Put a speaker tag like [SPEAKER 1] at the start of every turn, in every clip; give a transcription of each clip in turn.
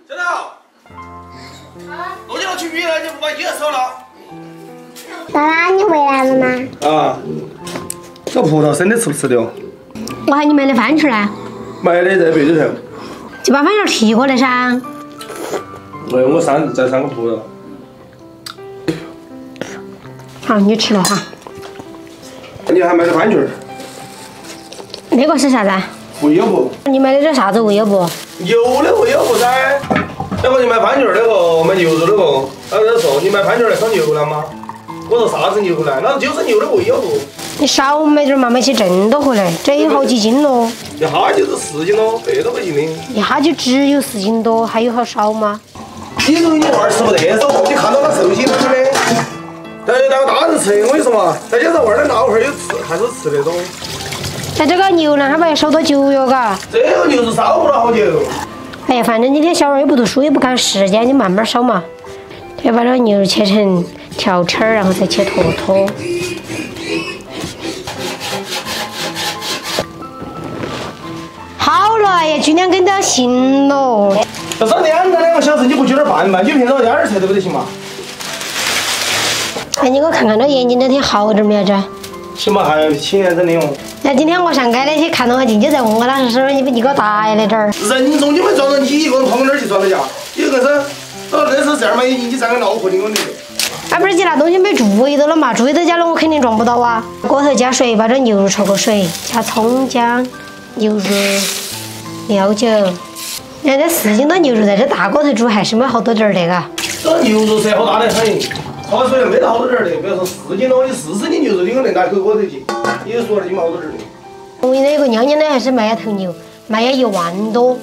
[SPEAKER 1] 小桃，多久去雨了？你不把衣服收了？
[SPEAKER 2] 爸爸，你回来了吗？
[SPEAKER 1] 啊，这葡萄生的吃不吃的哦？
[SPEAKER 3] 我喊你买的番茄呢？
[SPEAKER 1] 买的在被子头。
[SPEAKER 3] 就把番茄提过来噻。
[SPEAKER 1] 哎，我再3个葡萄。
[SPEAKER 3] 好，你吃了哈。
[SPEAKER 1] 你还买的番茄？
[SPEAKER 3] 那个是啥子？
[SPEAKER 1] 胃药布。
[SPEAKER 3] 你买的这啥子胃药布？
[SPEAKER 1] 牛的胃药布噻。然后你买番茄那个，买牛肉那个，他在说你买番茄来烧牛腩吗？我说啥子牛腩？那就是牛的胃药布。
[SPEAKER 3] 你少买点嘛，买些正多回来，这有好几斤咯。
[SPEAKER 1] 一哈就是4斤咯，100多块钱的。
[SPEAKER 3] 一哈就只有4斤多，还有好少吗？
[SPEAKER 1] 你说你娃儿吃不得噻，你看到他瘦些点的，但是当大人吃，我跟你说嘛，再加上娃儿的脑壳有吃，还是吃得懂。
[SPEAKER 3] 但这个牛腩它不要烧多久哟，嘎？
[SPEAKER 1] 这个牛是烧不了好久。
[SPEAKER 3] 哎呀，反正今天小娃儿也不读书，也不赶时间，你慢慢烧嘛。要把这个牛肉切成条切儿，然后再切坨坨。好了，哎呀，今天跟到行了。
[SPEAKER 1] 要上2到2个小时，你不9点半嘛？你平常2点才对不得行嘛？
[SPEAKER 3] 哎，你给我看看这眼睛这天好点没有子？
[SPEAKER 1] 起码还7年整的哦。
[SPEAKER 3] 那今天我上街那些看到我进去在问我老师说你给我答应了点儿。
[SPEAKER 1] 人中你们撞到你一个人跑我那儿去撞到家，有个是，那是这儿嘛，你3个恼火的我的。
[SPEAKER 3] 啊，不是，那东西没注意到了嘛？注意到家了，我肯定撞不到啊。锅头加水，把这牛肉焯个水，加葱姜、牛肉、料酒。你看这4斤多牛肉在这大锅头煮，还是没好多点儿的嘎。
[SPEAKER 1] 这牛肉是好大的很，焯水没得好多点儿的。不要说4斤多，你40斤牛肉你可能拿口锅头去，你就说了你没好多点儿的。
[SPEAKER 3] 我那个娘娘呢，还是卖头牛，卖要1万多。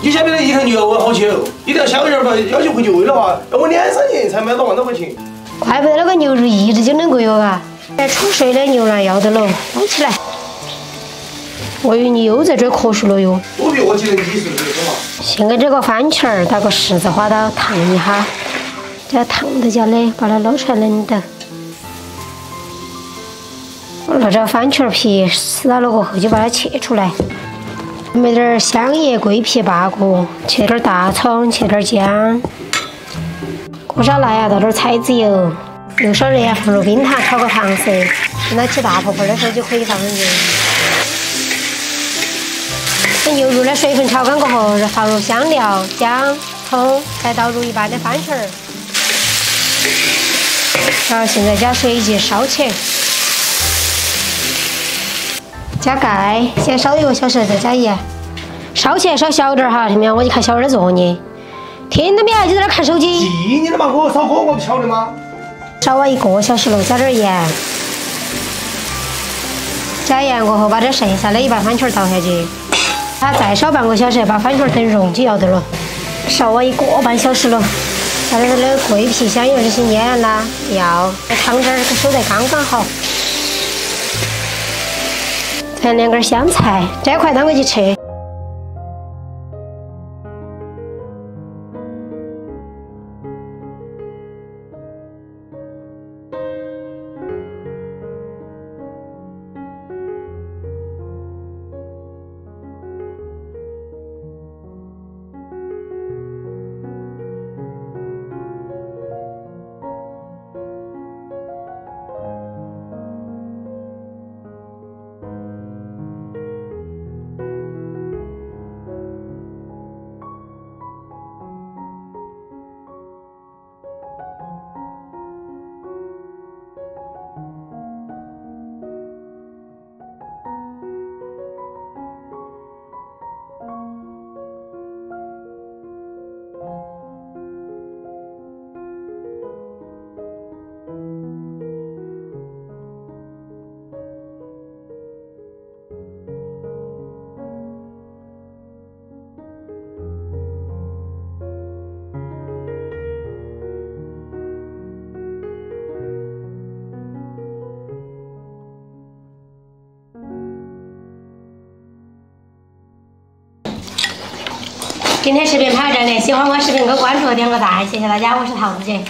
[SPEAKER 1] 你晓不晓得一头牛好求？你这小点儿吧，要求回去喂的话，要我2、3年才卖到1万多块钱。
[SPEAKER 3] 怪不得那个牛肉一直就那个哟嘎。哎，焯水的牛腩要得了，捞起来。我以为你又在追瞌睡了哟。
[SPEAKER 1] 我比我记得你是不是嘛？
[SPEAKER 3] 先给这个番茄儿打个柿子花刀烫一下，再烫到家的把它捞出来冷冻。拿这番茄皮撕了过后就把它切出来，买点香叶、桂皮8个，切点大葱，切点姜，锅烧来啊，倒点菜籽油，油烧热放入冰糖炒个糖色，等它起大泡泡的时候就可以放入牛肉。等牛肉的水分炒干过后，放入香料、姜、葱，再倒入一半的番茄儿，然后现在加水一烧起。加盖，先烧1个小时，再加盐，烧起来烧小点哈，听没有？我就看小娃儿做呢，听到没有？就在那看手机。
[SPEAKER 1] 记你的嘛，给我烧锅，我不晓得吗？
[SPEAKER 3] 烧完1个小时了，加点盐，加盐过后，把这剩下的一半番茄倒下去，它再烧半个小时，把番茄等融就要得了。烧完1个半小时了，把这的桂皮、香油这些腌啦、料，汤汁儿收得刚刚好。再2根香菜，这块当过去吃。今天视频拍到这里，喜欢我视频给我关注和点个赞，谢谢大家，我是桃子姐。